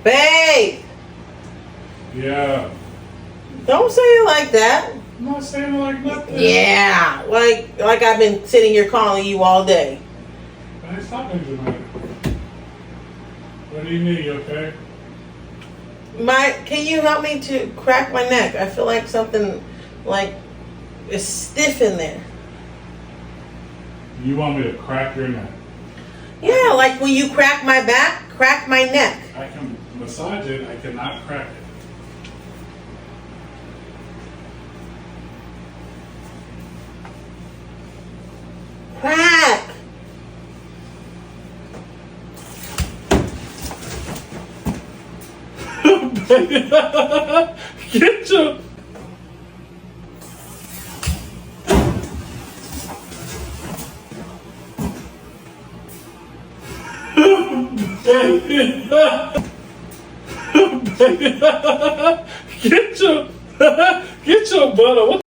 Babe, Yeah. don't say it like that. I'm not saying it like nothing. Yeah, like I've been sitting here calling you all day. Hey, stop it, Jamaica. What do you need, okay? Can you help me to crack my neck? I feel like something like is stiff in there. You want me to crack your neck? Yeah, like when you crack my back, crack my neck. I can massage it, I cannot crack it. Crack. Get your... Get your butt up.